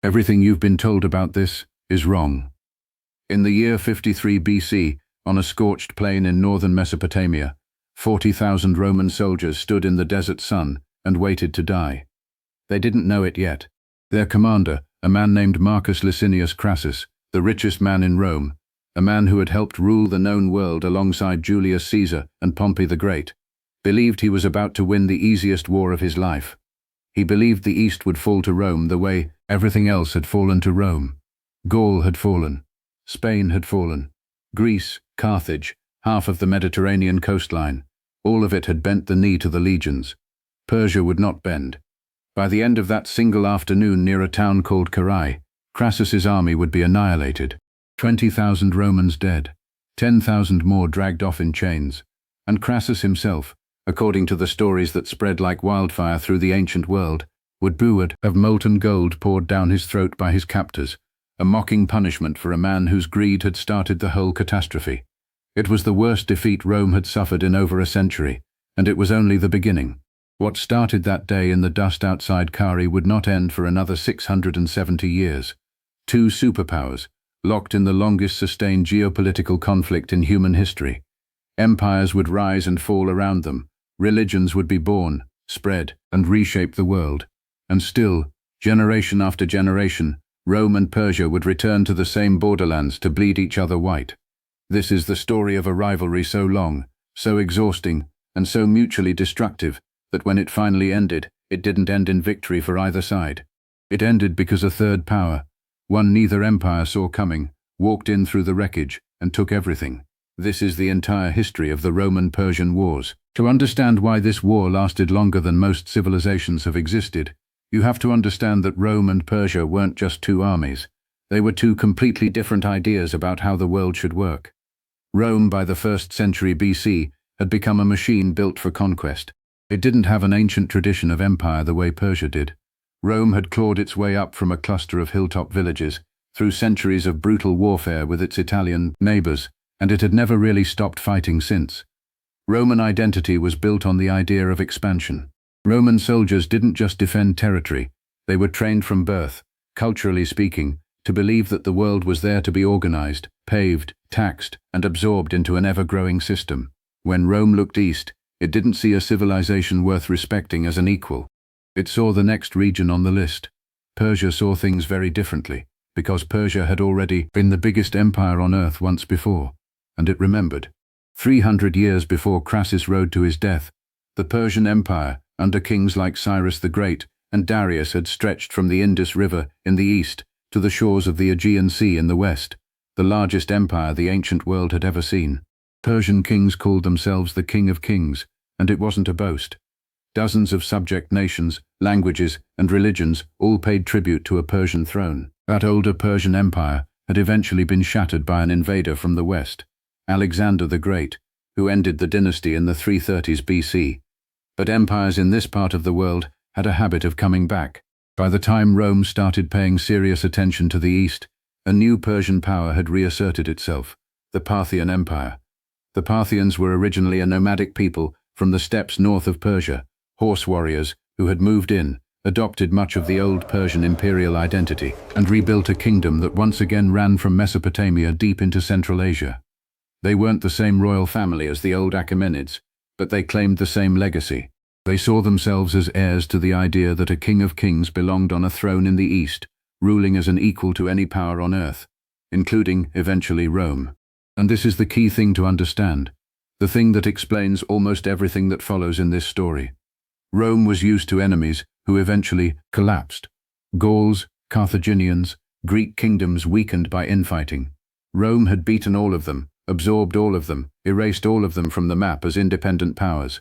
Everything you've been told about this is wrong. In the year 53 BC, on a scorched plain in northern Mesopotamia, 40,000 Roman soldiers stood in the desert sun and waited to die. They didn't know it yet. Their commander, a man named Marcus Licinius Crassus, the richest man in Rome, a man who had helped rule the known world alongside Julius Caesar and Pompey the Great, believed he was about to win the easiest war of his life. He believed the East would fall to Rome the way everything else had fallen to Rome. Gaul had fallen. Spain had fallen. Greece, Carthage, half of the Mediterranean coastline, all of it had bent the knee to the legions. Persia would not bend. By the end of that single afternoon near a town called Carrhae, Crassus's army would be annihilated. 20,000 Romans dead, 10,000 more dragged off in chains, and Crassus himself, according to the stories that spread like wildfire through the ancient world, would booed of molten gold poured down his throat by his captors, a mocking punishment for a man whose greed had started the whole catastrophe. It was the worst defeat Rome had suffered in over a century, and it was only the beginning. What started that day in the dust outside Carrhae would not end for another 670 years. Two superpowers, locked in the longest sustained geopolitical conflict in human history. Empires would rise and fall around them. Religions would be born, spread, and reshape the world. And still, generation after generation, Rome and Persia would return to the same borderlands to bleed each other white. This is the story of a rivalry so long, so exhausting, and so mutually destructive, that when it finally ended, it didn't end in victory for either side. It ended because a third power, one neither empire saw coming, walked in through the wreckage and took everything. This is the entire history of the Roman-Persian Wars. To understand why this war lasted longer than most civilizations have existed, you have to understand that Rome and Persia weren't just two armies. They were two completely different ideas about how the world should work. Rome, by the 1st century BC, had become a machine built for conquest. It didn't have an ancient tradition of empire the way Persia did. Rome had clawed its way up from a cluster of hilltop villages, through centuries of brutal warfare with its Italian neighbors, and it had never really stopped fighting since. Roman identity was built on the idea of expansion. Roman soldiers didn't just defend territory, they were trained from birth, culturally speaking, to believe that the world was there to be organized, paved, taxed, and absorbed into an ever-growing system. When Rome looked east, it didn't see a civilization worth respecting as an equal. It saw the next region on the list. Persia saw things very differently, because Persia had already been the biggest empire on earth once before, and it remembered. 300 years before Crassus rode to his death, the Persian Empire, under kings like Cyrus the Great and Darius, had stretched from the Indus River in the east to the shores of the Aegean Sea in the west, the largest empire the ancient world had ever seen. Persian kings called themselves the King of Kings, and it wasn't a boast. Dozens of subject nations, languages, and religions all paid tribute to a Persian throne. That older Persian Empire had eventually been shattered by an invader from the west, Alexander the Great, who ended the dynasty in the 330s BC. But empires in this part of the world had a habit of coming back. By the time Rome started paying serious attention to the east, a new Persian power had reasserted itself, the Parthian Empire. The Parthians were originally a nomadic people from the steppes north of Persia, horse warriors who had moved in, adopted much of the old Persian imperial identity, and rebuilt a kingdom that once again ran from Mesopotamia deep into Central Asia. They weren't the same royal family as the old Achaemenids, but they claimed the same legacy. They saw themselves as heirs to the idea that a king of kings belonged on a throne in the east, ruling as an equal to any power on earth, including, eventually, Rome. And this is the key thing to understand, the thing that explains almost everything that follows in this story. Rome was used to enemies who eventually collapsed. Gauls, Carthaginians, Greek kingdoms weakened by infighting. Rome had beaten all of them, absorbed all of them, erased all of them from the map as independent powers.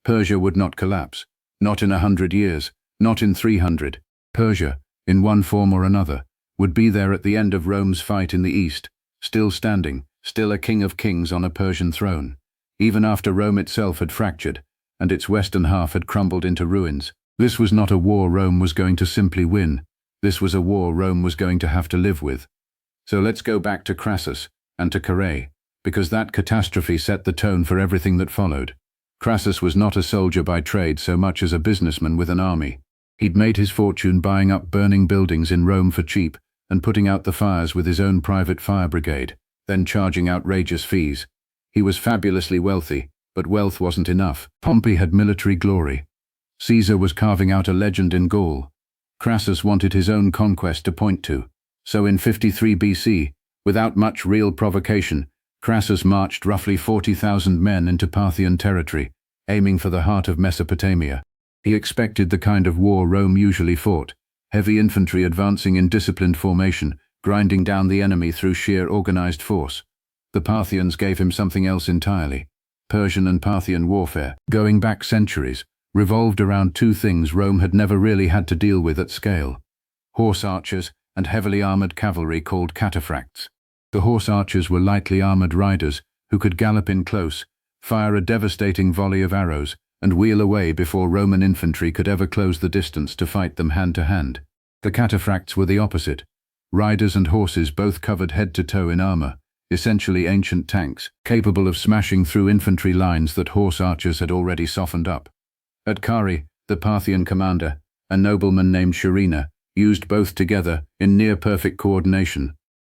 Persia would not collapse, not in 100 years, not in 300. Persia, in one form or another, would be there at the end of Rome's fight in the east, still standing, still a king of kings on a Persian throne, even after Rome itself had fractured, and its western half had crumbled into ruins. This was not a war Rome was going to simply win. This was a war Rome was going to have to live with. So let's go back to Crassus and to Carrhae, because that catastrophe set the tone for everything that followed. Crassus was not a soldier by trade so much as a businessman with an army. He'd made his fortune buying up burning buildings in Rome for cheap and putting out the fires with his own private fire brigade, then charging outrageous fees. He was fabulously wealthy, but wealth wasn't enough. Pompey had military glory. Caesar was carving out a legend in Gaul. Crassus wanted his own conquest to point to. So in 53 BC, without much real provocation, Crassus marched roughly 40,000 men into Parthian territory, aiming for the heart of Mesopotamia. He expected the kind of war Rome usually fought, heavy infantry advancing in disciplined formation, grinding down the enemy through sheer organized force. The Parthians gave him something else entirely. Persian and Parthian warfare, going back centuries, revolved around two things Rome had never really had to deal with at scale: horse archers and heavily armored cavalry called cataphracts. The horse archers were lightly armored riders who could gallop in close, fire a devastating volley of arrows, and wheel away before Roman infantry could ever close the distance to fight them hand to hand. The cataphracts were the opposite. Riders and horses both covered head to toe in armor, essentially ancient tanks, capable of smashing through infantry lines that horse archers had already softened up. At Carrhae, the Parthian commander, a nobleman named Sharina, used both together in near-perfect coordination.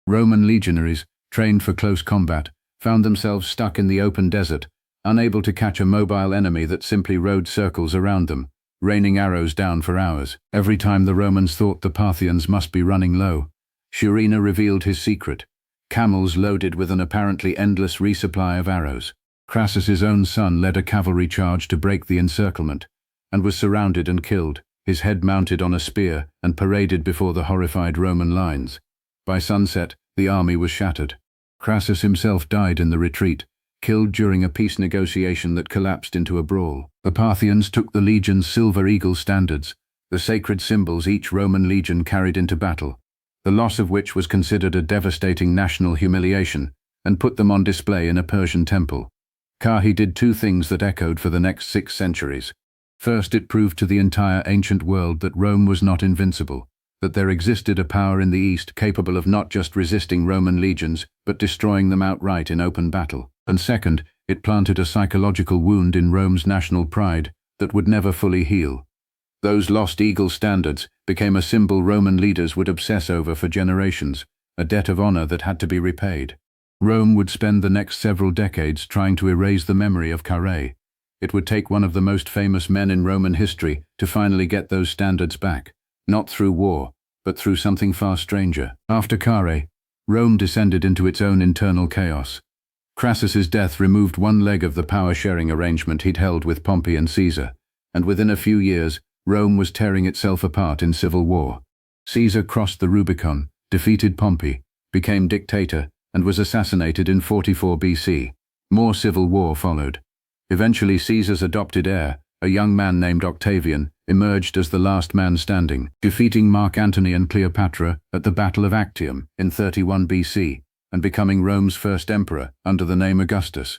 Roman legionaries, trained for close combat, found themselves stuck in the open desert, unable to catch a mobile enemy that simply rode circles around them, raining arrows down for hours. Every time the Romans thought the Parthians must be running low, Sharina revealed his secret: camels loaded with an apparently endless resupply of arrows. Crassus's own son led a cavalry charge to break the encirclement, and was surrounded and killed, his head mounted on a spear and paraded before the horrified Roman lines. By sunset, the army was shattered. Crassus himself died in the retreat, killed during a peace negotiation that collapsed into a brawl. The Parthians took the legion's silver eagle standards, the sacred symbols each Roman legion carried into battle, the loss of which was considered a devastating national humiliation, and put them on display in a Persian temple. Carrhae did two things that echoed for the next 6 centuries. First, it proved to the entire ancient world that Rome was not invincible, that there existed a power in the East capable of not just resisting Roman legions, but destroying them outright in open battle. And second, it planted a psychological wound in Rome's national pride that would never fully heal. Those lost eagle standards became a symbol Roman leaders would obsess over for generations, a debt of honor that had to be repaid. Rome would spend the next several decades trying to erase the memory of Carrhae. It would take one of the most famous men in Roman history to finally get those standards back, not through war, but through something far stranger. After Carrhae, Rome descended into its own internal chaos. Crassus's death removed one leg of the power-sharing arrangement he'd held with Pompey and Caesar, and within a few years, Rome was tearing itself apart in civil war. Caesar crossed the Rubicon, defeated Pompey, became dictator, and was assassinated in 44 BC. More civil war followed. Eventually, Caesar's adopted heir, a young man named Octavian, emerged as the last man standing, defeating Mark Antony and Cleopatra at the Battle of Actium in 31 BC, and becoming Rome's first emperor under the name Augustus.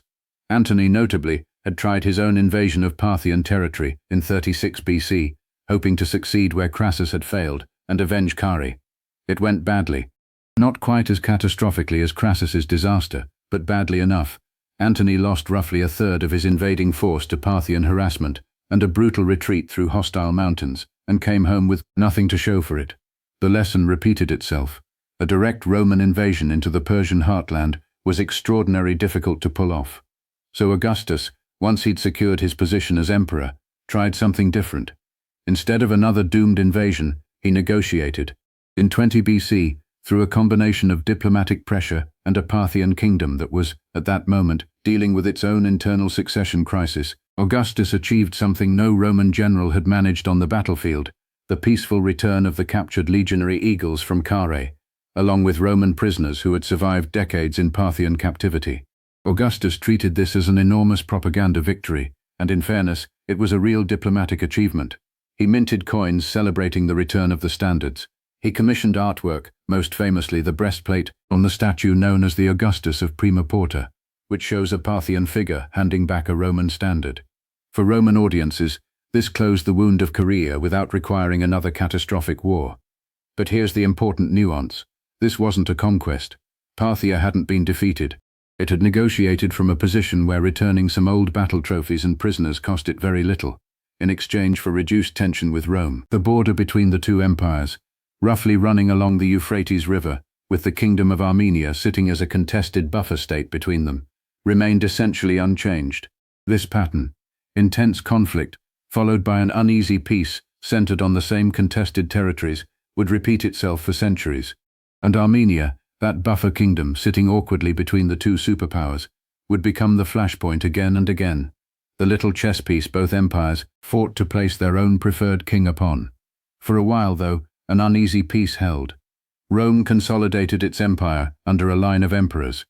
Antony, notably, had tried his own invasion of Parthian territory in 36 BC, hoping to succeed where Crassus had failed and avenge Carrhae. It went badly. Not quite as catastrophically as Crassus's disaster, but badly enough. Antony lost roughly a third of his invading force to Parthian harassment and a brutal retreat through hostile mountains, and came home with nothing to show for it. The lesson repeated itself. A direct Roman invasion into the Persian heartland was extraordinarily difficult to pull off. So Augustus, once he'd secured his position as emperor, tried something different. Instead of another doomed invasion, he negotiated. In 20 BC, through a combination of diplomatic pressure and a Parthian kingdom that was, at that moment, dealing with its own internal succession crisis, Augustus achieved something no Roman general had managed on the battlefield: the peaceful return of the captured legionary eagles from Carrhae, along with Roman prisoners who had survived decades in Parthian captivity. Augustus treated this as an enormous propaganda victory, and in fairness, it was a real diplomatic achievement. He minted coins celebrating the return of the standards. He commissioned artwork, most famously the breastplate on the statue known as the Augustus of Prima Porta, which shows a Parthian figure handing back a Roman standard. For Roman audiences, this closed the wound of Carrhae without requiring another catastrophic war. But here's the important nuance. This wasn't a conquest. Parthia hadn't been defeated. It had negotiated from a position where returning some old battle trophies and prisoners cost it very little. in exchange for reduced tension with Rome. The border between the two empires, roughly running along the Euphrates River, with the Kingdom of Armenia sitting as a contested buffer state between them, remained essentially unchanged. This pattern, intense conflict, followed by an uneasy peace centered on the same contested territories, would repeat itself for centuries. And Armenia, that buffer kingdom sitting awkwardly between the two superpowers, would become the flashpoint again and again, the little chess piece both empires fought to place their own preferred king upon. For a while, though, an uneasy peace held. Rome consolidated its empire under a line of emperors.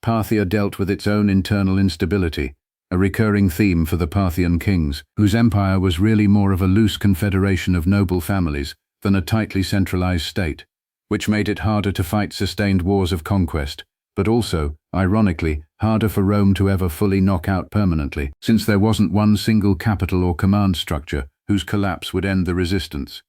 Parthia dealt with its own internal instability, a recurring theme for the Parthian kings, whose empire was really more of a loose confederation of noble families than a tightly centralized state, which made it harder to fight sustained wars of conquest, but also, ironically, harder for Rome to ever fully knock out permanently, since there wasn't one single capital or command structure whose collapse would end the resistance.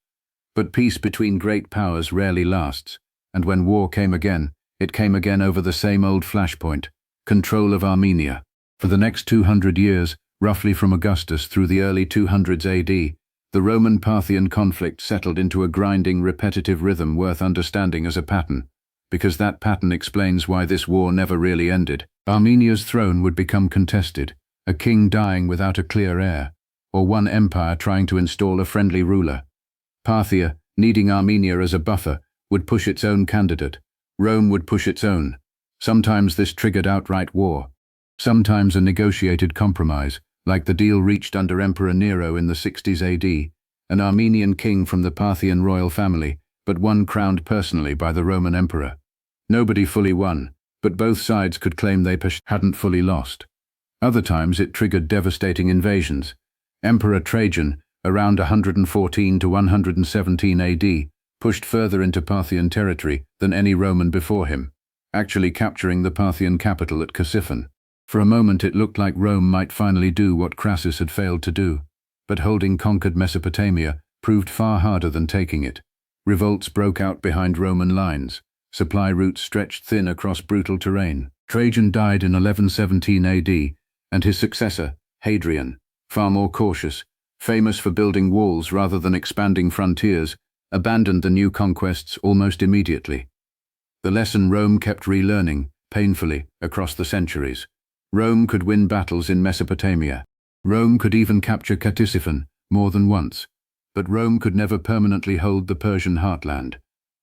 But peace between great powers rarely lasts, and when war came again, it came again over the same old flashpoint: control of Armenia. For the next 200 years, roughly from Augustus through the early 200s AD, the Roman-Parthian conflict settled into a grinding, repetitive rhythm worth understanding as a pattern, because that pattern explains why this war never really ended. Armenia's throne would become contested, a king dying without a clear heir, or one empire trying to install a friendly ruler. Parthia, needing Armenia as a buffer, would push its own candidate. Rome would push its own. Sometimes this triggered outright war. Sometimes a negotiated compromise, like the deal reached under Emperor Nero in the 60s AD, an Armenian king from the Parthian royal family, but one crowned personally by the Roman emperor. Nobody fully won, but both sides could claim they hadn't fully lost. Other times it triggered devastating invasions. Emperor Trajan, around 114 to 117 AD, pushed further into Parthian territory than any Roman before him, actually capturing the Parthian capital at Ctesiphon. For a moment it looked like Rome might finally do what Crassus had failed to do, but holding conquered Mesopotamia proved far harder than taking it. Revolts broke out behind Roman lines. Supply routes stretched thin across brutal terrain. Trajan died in 1117 AD, and his successor, Hadrian, far more cautious, famous for building walls rather than expanding frontiers, abandoned the new conquests almost immediately. The lesson Rome kept relearning, painfully, across the centuries. Rome could win battles in Mesopotamia. Rome could even capture Ctesiphon more than once. But Rome could never permanently hold the Persian heartland.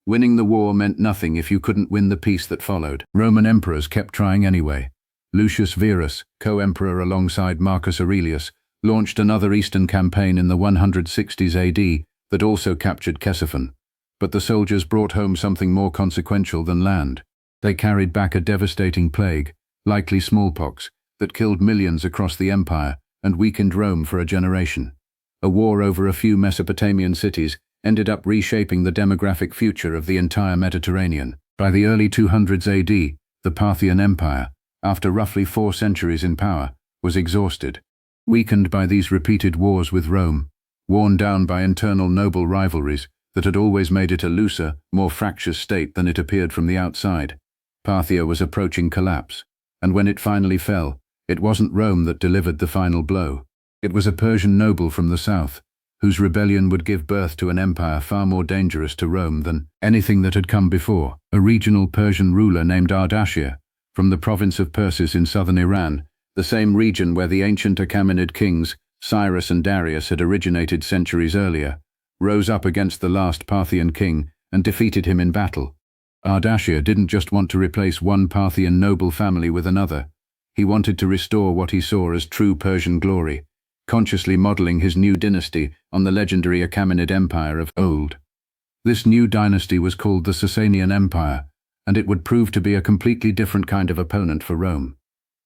Winning the war meant nothing if you couldn't win the peace that followed. Roman emperors kept trying anyway. Lucius Verus, co-emperor alongside Marcus Aurelius, launched another eastern campaign in the 160s AD that also captured Ctesiphon. But the soldiers brought home something more consequential than land. They carried back a devastating plague, likely smallpox, that killed millions across the empire and weakened Rome for a generation. A war over a few Mesopotamian cities ended up reshaping the demographic future of the entire Mediterranean. By the early 200s AD, the Parthian Empire, after roughly 4 centuries in power, was exhausted. Weakened by these repeated wars with Rome, worn down by internal noble rivalries that had always made it a looser, more fractious state than it appeared from the outside, Parthia was approaching collapse. And when it finally fell, it wasn't Rome that delivered the final blow. It was a Persian noble from the south, whose rebellion would give birth to an empire far more dangerous to Rome than anything that had come before. A regional Persian ruler named Ardashir, from the province of Persis in southern Iran, the same region where the ancient Achaemenid kings, Cyrus and Darius, had originated centuries earlier, rose up against the last Parthian king and defeated him in battle. Ardashir didn't just want to replace one Parthian noble family with another. He wanted to restore what he saw as true Persian glory, consciously modeling his new dynasty on the legendary Achaemenid Empire of old. This new dynasty was called the Sasanian Empire, and it would prove to be a completely different kind of opponent for Rome.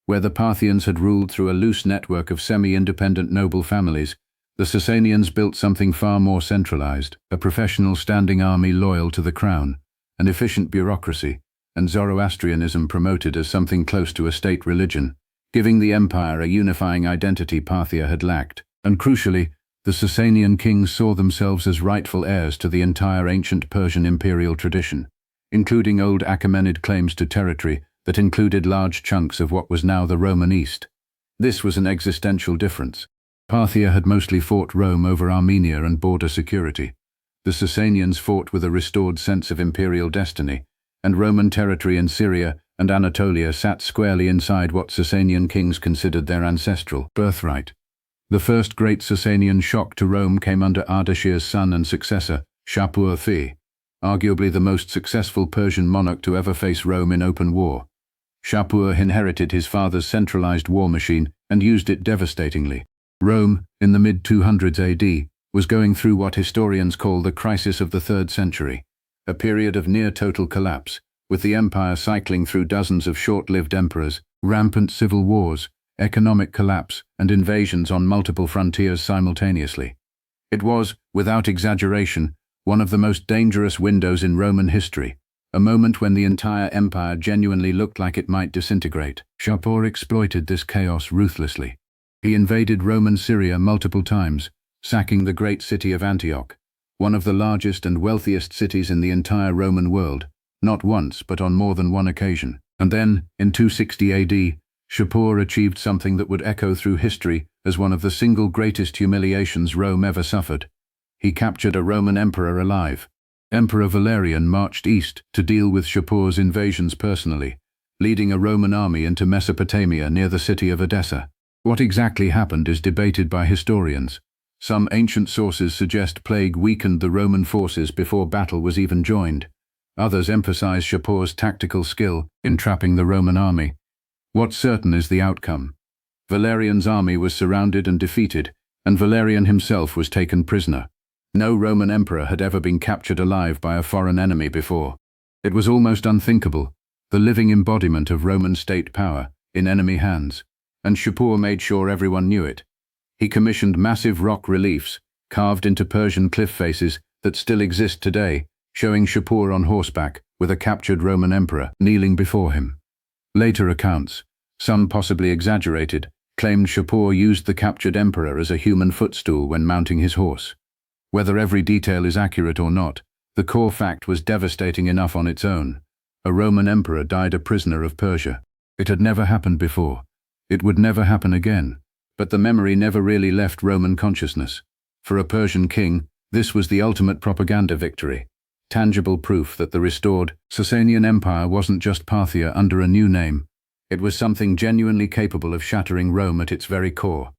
Where the Parthians had ruled through a loose network of semi-independent noble families, the Sasanians built something far more centralized, a professional standing army loyal to the crown, an efficient bureaucracy, and Zoroastrianism promoted as something close to a state religion, giving the empire a unifying identity Parthia had lacked. And crucially, the Sasanian kings saw themselves as rightful heirs to the entire ancient Persian imperial tradition, including old Achaemenid claims to territory that included large chunks of what was now the Roman East. This was an existential difference. Parthia had mostly fought Rome over Armenia and border security. The Sasanians fought with a restored sense of imperial destiny, and Roman territory in Syria and Anatolia sat squarely inside what Sasanian kings considered their ancestral birthright. The first great Sasanian shock to Rome came under Ardashir's son and successor, Shapur I, arguably the most successful Persian monarch to ever face Rome in open war. Shapur inherited his father's centralized war machine and used it devastatingly. Rome, in the mid-200s AD, was going through what historians call the crisis of the 3rd century, a period of near-total collapse, with the empire cycling through dozens of short-lived emperors, rampant civil wars, economic collapse, and invasions on multiple frontiers simultaneously. It was, without exaggeration, one of the most dangerous windows in Roman history, a moment when the entire empire genuinely looked like it might disintegrate. Shapur exploited this chaos ruthlessly. He invaded Roman Syria multiple times, sacking the great city of Antioch, one of the largest and wealthiest cities in the entire Roman world, not once but on more than one occasion. And then, in 260 AD, Shapur achieved something that would echo through history as one of the single greatest humiliations Rome ever suffered. He captured a Roman emperor alive. Emperor Valerian marched east to deal with Shapur's invasions personally, leading a Roman army into Mesopotamia near the city of Edessa. What exactly happened is debated by historians. Some ancient sources suggest plague weakened the Roman forces before battle was even joined. Others emphasize Shapur's tactical skill in trapping the Roman army. What's certain is the outcome. Valerian's army was surrounded and defeated, and Valerian himself was taken prisoner. No Roman emperor had ever been captured alive by a foreign enemy before. It was almost unthinkable, the living embodiment of Roman state power, in enemy hands. And Shapur made sure everyone knew it. He commissioned massive rock reliefs, carved into Persian cliff faces, that still exist today, showing Shapur on horseback, with a captured Roman emperor kneeling before him. Later accounts, some possibly exaggerated, claimed Shapur used the captured emperor as a human footstool when mounting his horse. Whether every detail is accurate or not, the core fact was devastating enough on its own. A Roman emperor died a prisoner of Persia. It had never happened before. It would never happen again, but the memory never really left Roman consciousness. For a Persian king, this was the ultimate propaganda victory, tangible proof that the restored Sasanian Empire wasn't just Parthia under a new name. It was something genuinely capable of shattering Rome at its very core.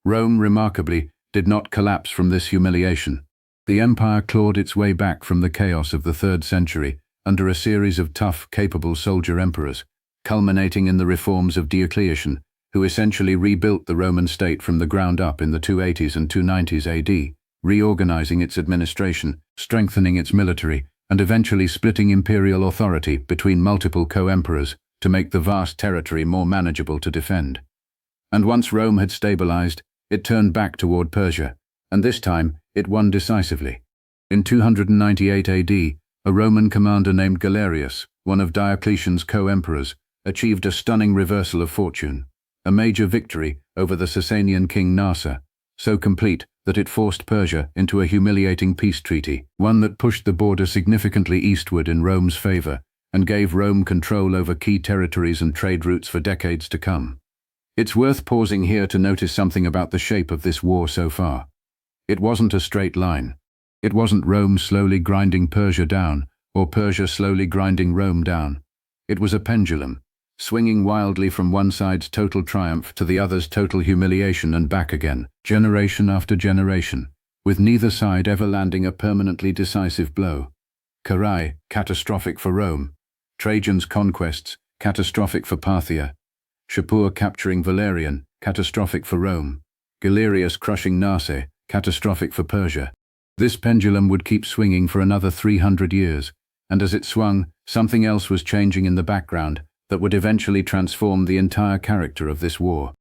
Rome, remarkably, did not collapse from this humiliation. The empire clawed its way back from the chaos of the 3rd century under a series of tough, capable soldier emperors, culminating in the reforms of Diocletian, who essentially rebuilt the Roman state from the ground up in the 280s and 290s AD, reorganizing its administration, strengthening its military, and eventually splitting imperial authority between multiple co-emperors to make the vast territory more manageable to defend. And once Rome had stabilized, it turned back toward Persia, and this time it won decisively. In 298 AD, a Roman commander named Galerius, one of Diocletian's co-emperors, achieved a stunning reversal of fortune, a major victory over the Sasanian king Narsa, so complete that it forced Persia into a humiliating peace treaty, one that pushed the border significantly eastward in Rome's favor and gave Rome control over key territories and trade routes for decades to come. It's worth pausing here to notice something about the shape of this war so far. It wasn't a straight line. It wasn't Rome slowly grinding Persia down, or Persia slowly grinding Rome down. It was a pendulum, swinging wildly from one side's total triumph to the other's total humiliation and back again, generation after generation, with neither side ever landing a permanently decisive blow. Carrhae, catastrophic for Rome. Trajan's conquests, catastrophic for Parthia. Shapur capturing Valerian, catastrophic for Rome. Galerius crushing Narse, catastrophic for Persia. This pendulum would keep swinging for another 300 years, and as it swung, something else was changing in the background that would eventually transform the entire character of this war.